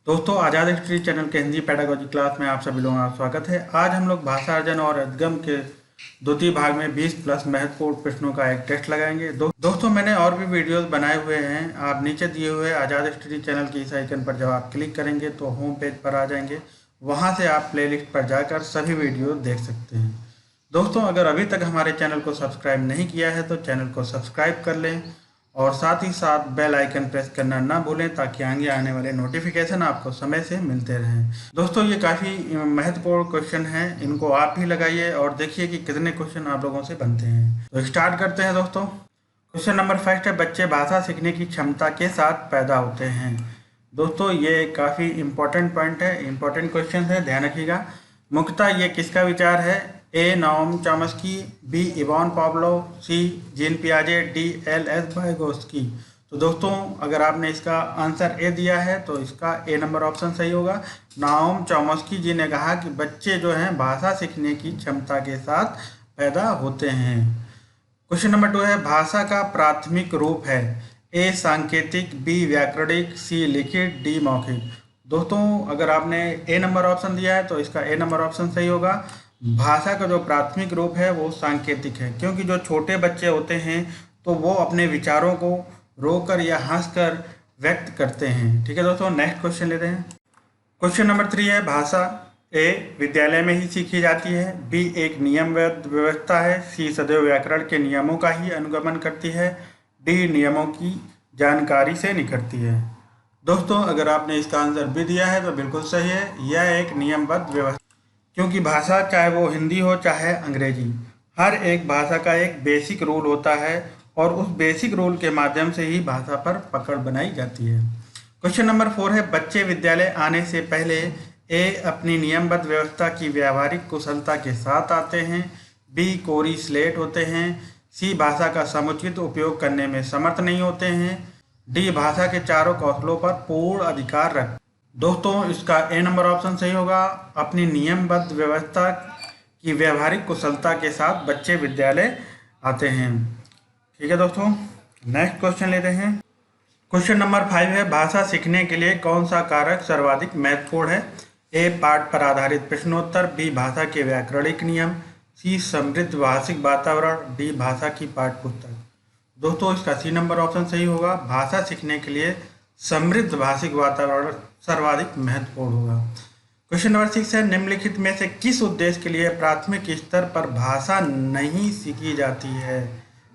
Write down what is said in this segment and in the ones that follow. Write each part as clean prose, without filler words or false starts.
दोस्तों, आज़ाद history channel के Hindi pedagogy class में आप सभी लोगों का स्वागत है। आज हम लोग भाषा अर्जन और अधगम के द्वितीय भाग में 20 प्लस महत्वपूर्ण प्रश्नों का एक टेस्ट लगाएंगे। दोस्तों, मैंने और भी वीडियोस बनाए हुए हैं। आप नीचे दिए हुए आज़ाद हिस्ट्री चैनल के इस आइकन पर जब आप क्लिक करेंगे तो होम पेज पर आ जाएंगे। वहाँ से आप प्लेलिस्ट पर जाकर सभी वीडियो देख सकते हैं। दोस्तों, अगर अभी तक हमारे चैनल को सब्सक्राइब नहीं किया है तो चैनल को सब्सक्राइब कर लें और साथ ही साथ बेल आइकन प्रेस करना ना भूलें ताकि आगे आने वाले नोटिफिकेशन आपको समय से मिलते रहें। दोस्तों, ये काफ़ी महत्वपूर्ण क्वेश्चन हैं, इनको आप भी लगाइए और देखिए कि कितने क्वेश्चन आप लोगों से बनते हैं। तो स्टार्ट करते हैं दोस्तों। क्वेश्चन नंबर फर्स्ट है, बच्चे भाषा सीखने की क्षमता के साथ पैदा होते हैं। दोस्तों, ये काफ़ी इंपॉर्टेंट पॉइंट है, इंपॉर्टेंट क्वेश्चन है, ध्यान रखिएगा। मुख्यतः ये किसका विचार है? A Noam Chomsky, B Ivan Pablo, C Jean पियाजे, डी एल एस वाइगोस्की। तो दोस्तों, अगर आपने इसका आंसर ए दिया है तो इसका ए नंबर ऑप्शन सही होगा। नोम चॉम्स्की जी ने कहा कि बच्चे जो हैं भाषा सीखने की क्षमता के साथ पैदा होते हैं। क्वेश्चन नंबर 2 है, भाषा का प्राथमिक रूप है ए सांकेतिक, बी व्याकरणिक, सी लिखित, डी मौखिक। दोस्तों, अगर आपने ए नंबर ऑप्शन दिया है तो इसका ए नंबर ऑप्शन सही होगा। भाषा का जो प्राथमिक रूप है वो सांकेतिक है, क्योंकि जो छोटे बच्चे होते हैं तो वो अपने विचारों को रोकर या हंसकर व्यक्त करते हैं। ठीक है दोस्तों, नेक्स्ट क्वेश्चन लेते हैं। क्वेश्चन नंबर 3 है, भाषा ए विद्यालय में ही सीखी जाती है, बी एक नियमबद्ध व्यवस्था है, सी सदैव व्याकरण के नियमों का ही अनुगमन करती है, डी नियमों की जानकारी से निखरती है। दोस्तों, अगर आपने इसका आंसर बी दिया है तो बिल्कुल सही है, यह एक नियमबद्ध व्यवस्था, क्योंकि भाषा चाहे वो हिंदी हो चाहे अंग्रेजी, हर एक भाषा का एक बेसिक रूल होता है और उस बेसिक रूल के माध्यम से ही भाषा पर पकड़ बनाई जाती है। क्वेश्चन नंबर 4 है, बच्चे विद्यालय आने से पहले ए अपनी नियमबद्ध व्यवस्था की व्यावहारिक कुशलता के साथ आते हैं, बी कोरी स्लेट होते हैं, सी भाषा का समुचित उपयोग करने में समर्थ नहीं होते हैं, डी भाषा के चारों कौशलों पर पूर्ण अधिकार रख। दोस्तों, इसका ए नंबर ऑप्शन सही होगा। अपनी नियमबद्ध व्यवस्था की व्यावहारिक कुशलता के साथ बच्चे विद्यालय आते हैं। ठीक है दोस्तों, नेक्स्ट क्वेश्चन लेते हैं। क्वेश्चन नंबर 5 है, भाषा सीखने के लिए कौन सा कारक सर्वाधिक महत्वपूर्ण है? ए पाठ पर आधारित प्रश्नोत्तर, बी भाषा के व्याकरणिक नियम, सी समृद्ध भाषिक वातावरण, डी भाषा की पाठ्यपुस्तक। दोस्तों, इसका सी नंबर ऑप्शन सही होगा। भाषा सीखने के लिए समृद्ध भाषिक वातावरण सर्वाधिक महत्वपूर्ण होगा। क्वेश्चन नंबर 6 है, निम्नलिखित में से किस उद्देश्य के लिए प्राथमिक स्तर पर भाषा नहीं सीखी जाती है?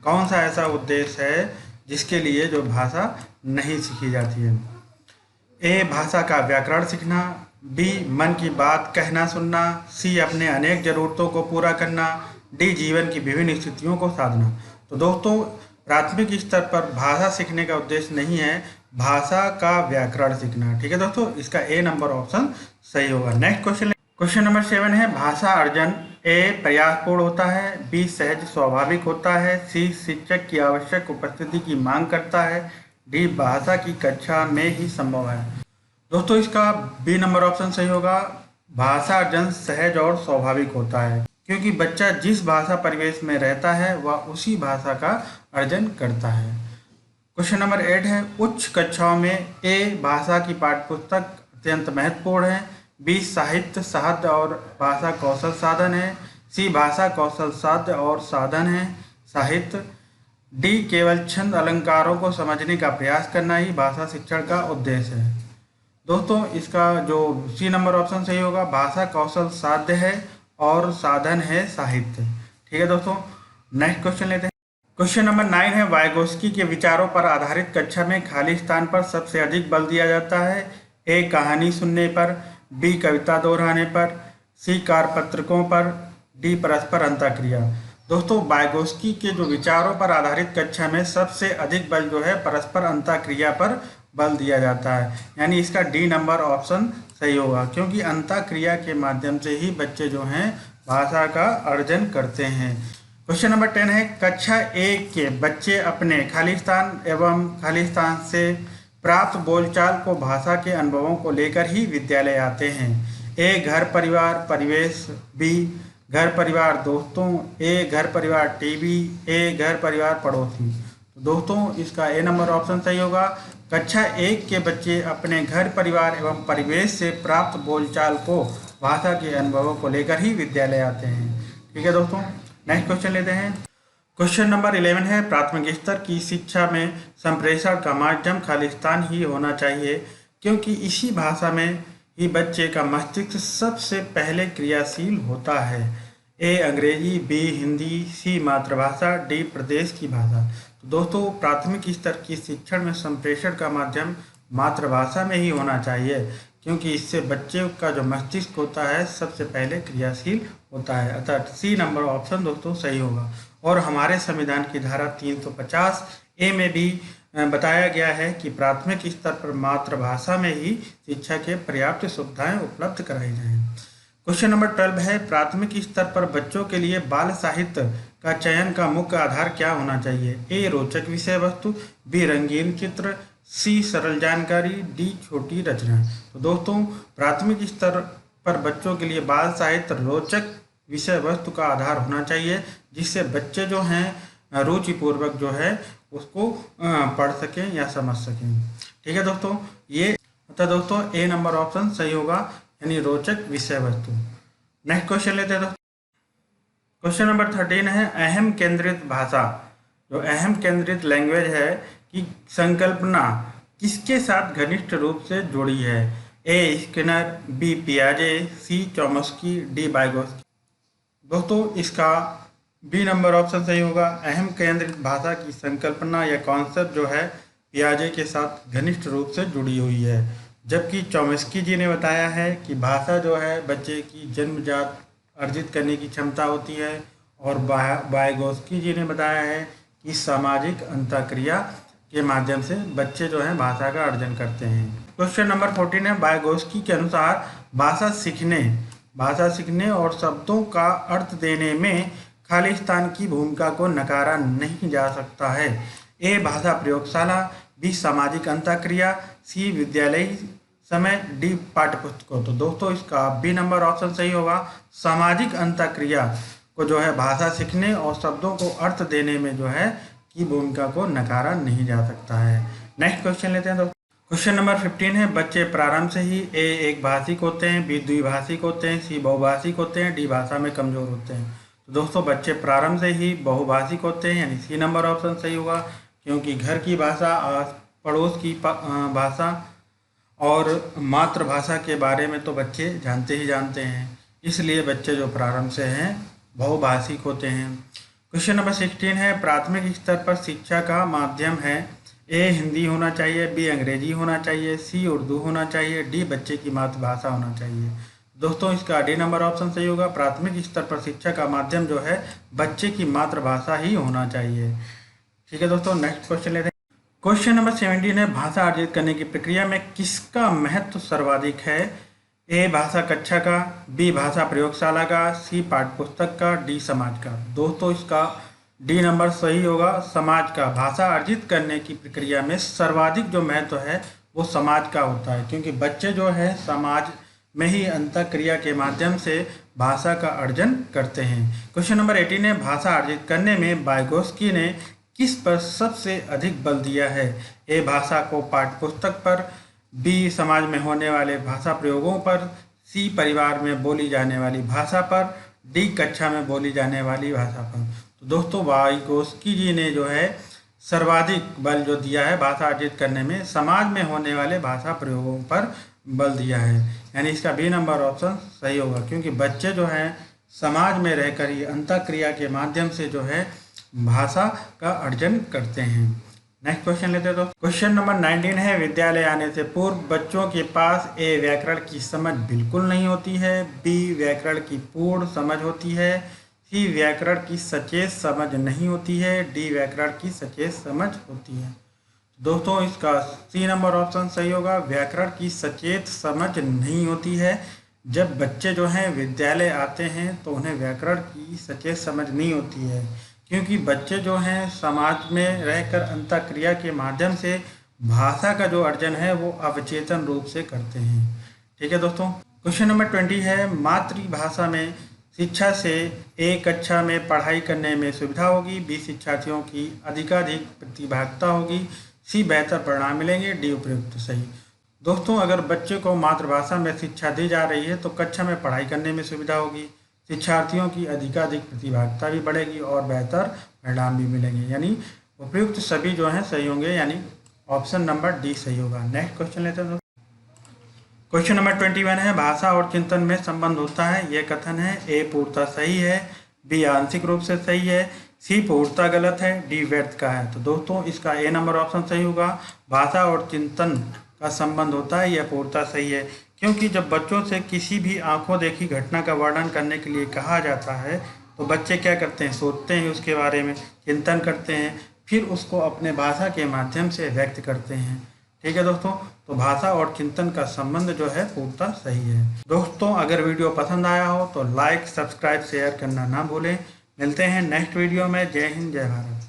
कौन सा ऐसा उद्देश्य है जिसके लिए जो भाषा नहीं सीखी जाती है? ए भाषा का व्याकरण सीखना, बी मन की बात कहना सुनना, सी अपने अनेक जरूरतों को पूरा करना, डी जीवन की विभिन्न स्थितियों को साधना। तो दोस्तों, प्राथमिक स्तर पर भाषा सीखने का उद्देश्य नहीं है भाषा का व्याकरण सीखना। ठीक है दोस्तों, इसका ए नंबर ऑप्शन सही होगा। नेक्स्ट क्वेश्चन, क्वेश्चन नंबर 7 है, भाषा अर्जन ए प्रयासपूर्ण होता है, बी सहज स्वाभाविक होता है, सी शिक्षक की आवश्यक उपस्थिति की मांग करता है, डी भाषा की कक्षा में ही संभव है। दोस्तों, इसका बी नंबर ऑप्शन सही होगा। भाषा अर्जन सहज और स्वाभाविक होता है, क्योंकि बच्चा जिस भाषा परिवेश में रहता है वह उसी भाषा का अर्जन करता है। क्वेश्चन नंबर 8 है, उच्च कक्षाओं में ए भाषा की पाठ्यपुस्तक अत्यंत महत्वपूर्ण है, बी साहित्य साध्य और भाषा कौशल साधन है, सी भाषा कौशल साध्य और साधन है साहित्य, डी केवल छंद अलंकारों को समझने का प्रयास करना ही भाषा शिक्षण का उद्देश्य है। दोस्तों, इसका जो सी नंबर ऑप्शन सही होगा। भाषा कौशल साध्य है और साधन है साहित्य। ठीक है दोस्तों, नेक्स्ट क्वेश्चन लेते हैं। क्वेश्चन नंबर 9 है, वाइगोस्की के विचारों पर आधारित कक्षा में खाली स्थान पर सबसे अधिक बल दिया जाता है? ए कहानी सुनने पर, बी कविता दोहराने पर, सी कारपत्रकों पर, डी परस्पर अंतःक्रिया। दोस्तों, वाइगोस्की के जो विचारों पर आधारित कक्षा में सबसे अधिक बल जो है परस्पर अंतःक्रिया पर बल दिया जाता है, यानी इसका डी नंबर ऑप्शन सही होगा, क्योंकि अंतःक्रिया के माध्यम से ही बच्चे जो हैं भाषा का अर्जन करते हैं। क्वेश्चन नंबर 10 है, कक्षा 1 के बच्चे अपने खालिस्तान एवं खालिस्तान से प्राप्त बोलचाल को भाषा के अनुभवों को लेकर ही विद्यालय आते हैं। ए घर परिवार परिवेश, बी घर परिवार दोस्तों, ए घर परिवार टीवी, ए घर परिवार पड़ोसी। दोस्तों इसका ए नंबर ऑप्शन सही होगा। कक्षा 1 के बच्चे अपने घर परिवार एवं परिवेश से प्राप्त बोलचाल को भाषा के अनुभवों को लेकर ही विद्यालय आते हैं। ठीक है दोस्तों, नेक्स्ट क्वेश्चन लेते हैं। क्वेश्चन नंबर 11 है, प्राथमिक स्तर की शिक्षा में संप्रेषण का माध्यम खालिस्तान ही होना चाहिए क्योंकि इसी भाषा में ही बच्चे का मस्तिष्क सबसे पहले क्रियाशील होता है। ए अंग्रेजी, बी हिंदी, सी मातृभाषा, डी प्रदेश की भाषा। तो दोस्तों प्राथमिक स्तर की शिक्षण में संप्रेषण का माध्यम मातृभाषा में ही होना चाहिए क्योंकि इससे बच्चे का जो मस्तिष्क होता है सबसे पहले क्रियाशील होता है। अतः सी नंबर ऑप्शन दोस्तों सही होगा। और हमारे संविधान की धारा 350 ए में भी बताया गया है कि प्राथमिक स्तर पर मातृभाषा में ही शिक्षा के पर्याप्त सुविधाएं उपलब्ध कराई जाएं। क्वेश्चन नंबर 12 है, प्राथमिक स्तर पर बच्चों के लिए बाल साहित्य का चयन का मुख्य आधार क्या होना चाहिए? ए रोचक विषय वस्तु, बी रंगीन चित्र, सी सरल जानकारी, डी छोटी रचना। तो दोस्तों प्राथमिक स्तर पर बच्चों के लिए बाल साहित्य रोचक विषय वस्तु का आधार होना चाहिए जिससे बच्चे जो हैं रुचिपूर्वक जो है उसको पढ़ सकें या समझ सकें। ठीक है दोस्तों, ये दोस्तों ए नंबर ऑप्शन सही होगा, यानी रोचक विषय वस्तु। नेक्स्ट क्वेश्चन लेते हैं दोस्तों। क्वेश्चन नंबर 13 है, अहम केंद्रित भाषा, जो अहम केंद्रित लैंग्वेज है की संकल्पना किसके साथ घनिष्ठ रूप से जुड़ी है? ए स्किनर, बी पियाजे, सी चॉम्स्की, डी वाइगोत्स्की। दोस्तों इसका बी नंबर ऑप्शन सही होगा। अहम केंद्रित भाषा की संकल्पना या कॉन्सेप्ट जो है पियाजे के साथ घनिष्ठ रूप से जुड़ी हुई है, जबकि चॉम्स्की जी ने बताया है कि भाषा जो है बच्चे की जन्मजात अर्जित करने की क्षमता होती है, और वाइगोत्स्की जी ने बताया है कि सामाजिक अंतःक्रिया के माध्यम से बच्चे जो हैं भाषा का अर्जन करते हैं। क्वेश्चन नंबर 14 है, वाइगोत्स्की के अनुसार भाषा सीखने और शब्दों का अर्थ देने में खालिस्तान की भूमिका को नकारा नहीं जा सकता है। ए भाषा प्रयोगशाला, बी सामाजिक अंतःक्रिया, सी विद्यालय समय, डी पाठ्यपुस्तकों। तो दोस्तों इसका बी नंबर ऑप्शन सही होगा। सामाजिक अंतःक्रिया को जो है भाषा सीखने और शब्दों को अर्थ देने में जो है की भूमिका को नकारा नहीं जा सकता है। नेक्स्ट क्वेश्चन लेते हैं दोस्तों। क्वेश्चन नंबर 15 है, बच्चे प्रारंभ से ही ए एक भाषिक होते हैं, बी द्विभाषिक होते हैं, सी बहुभाषिक होते हैं, डी भाषा में कमजोर होते हैं। तो दोस्तों बच्चे प्रारंभ से ही बहुभाषिक होते हैं, यानी सी नंबर ऑप्शन सही होगा क्योंकि घर की भाषा, पड़ोस की भाषा और मातृभाषा के बारे में तो बच्चे जानते ही जानते हैं, इसलिए बच्चे जो प्रारंभ से हैं बहुभाषिक होते हैं। क्वेश्चन नंबर 16 है, प्राथमिक स्तर पर शिक्षा का माध्यम है। ए हिंदी होना चाहिए, बी अंग्रेजी होना चाहिए, सी उर्दू होना चाहिए, डी बच्चे की मातृभाषा होना चाहिए। दोस्तों इसका डी नंबर ऑप्शन सही होगा। प्राथमिक स्तर पर शिक्षा का माध्यम जो है बच्चे की मातृभाषा ही होना चाहिए। ठीक है दोस्तों, नेक्स्ट क्वेश्चन लेते हैं। क्वेश्चन नंबर 17 है, भाषा अर्जित करने की प्रक्रिया में किसका महत्व सर्वाधिक है? ए भाषा कक्षा का, बी भाषा प्रयोगशाला का, सी पाठ्यपुस्तक का, डी समाज का। दोस्तों इसका डी नंबर सही होगा, समाज का। भाषा अर्जित करने की प्रक्रिया में सर्वाधिक जो महत्व है वो समाज का होता है क्योंकि बच्चे जो है समाज में ही अंतःक्रिया के माध्यम से भाषा का अर्जन करते हैं। क्वेश्चन नंबर 18 है, भाषा अर्जित करने में वाइगोत्स्की ने किस पर सबसे अधिक बल दिया है? ए भाषा को पाठ्यपुस्तक पर, बी समाज में होने वाले भाषा प्रयोगों पर, सी परिवार में बोली जाने वाली भाषा पर, डी कक्षा में बोली जाने वाली भाषा पर। तो दोस्तों वाइगोत्स्की जी ने जो है सर्वाधिक बल जो दिया है भाषा अर्जित करने में समाज में होने वाले भाषा प्रयोगों पर बल दिया है, यानी इसका बी नंबर ऑप्शन सही होगा क्योंकि बच्चे जो हैं समाज में रहकर ही अंतःक्रिया के माध्यम से जो है भाषा का अर्जन करते हैं। नेक्स्ट क्वेश्चन लेते हैं दोस्तों। क्वेश्चन नंबर 19 है, विद्यालय आने से पूर्व बच्चों के पास ए व्याकरण की समझ बिल्कुल नहीं होती है, बी व्याकरण की पूर्ण समझ होती है, सी व्याकरण की सचेत समझ नहीं होती है, डी व्याकरण की सचेत समझ होती है। दोस्तों इसका सी नंबर ऑप्शन सही होगा, व्याकरण की सचेत समझ नहीं होती है। जब बच्चे जो हैं विद्यालय आते हैं तो उन्हें व्याकरण की सचेत समझ नहीं होती है क्योंकि बच्चे जो हैं समाज में रहकर अंतःक्रिया के माध्यम से भाषा का जो अर्जन है वो अवचेतन रूप से करते हैं। ठीक है दोस्तों, क्वेश्चन नंबर 20 है, मातृभाषा में शिक्षा से एक कक्षा में पढ़ाई करने में सुविधा होगी। बी, शिक्षार्थियों की अधिकाधिक प्रतिभागिता होगी। सी, बेहतर परिणाम मिलेंगे। डी, उपयुक्त सही। दोस्तों, अगर बच्चे को मातृभाषा में शिक्षा दी जा रही है तो कक्षा में पढ़ाई करने में सुविधा होगी, शिक्षार्थियों की अधिकाधिक प्रतिभागिता भी बढ़ेगी और बेहतर परिणाम भी मिलेंगे। यानी उपयुक्त सभी जो हैं सही होंगे, यानी ऑप्शन नंबर डी सही होगा। नेक्स्ट क्वेश्चन लेते हैं। क्वेश्चन नंबर 21 है, भाषा और चिंतन में संबंध होता है, यह कथन है। ए, पूर्णतः सही है। बी, आंशिक रूप से सही है। सी, पूर्णतः गलत है। डी, व्यर्थ का है। तो दोस्तों, इसका ए नंबर ऑप्शन सही होगा। भाषा और चिंतन का संबंध होता है, यह पूर्णतः सही है, क्योंकि जब बच्चों से किसी भी आंखों देखी घटना का वर्णन करने के लिए कहा जाता है तो बच्चे क्या करते हैं, सोचते हैं, उसके बारे में चिंतन करते हैं, फिर उसको अपने भाषा के माध्यम से व्यक्त करते हैं। ठीक है दोस्तों, तो भाषा और चिंतन का संबंध जो है पूर्णतः सही है। दोस्तों, अगर वीडियो पसंद आया हो तो लाइक, सब्सक्राइब, शेयर करना ना भूलें। मिलते हैं नेक्स्ट वीडियो में। जय हिंद, जय भारत।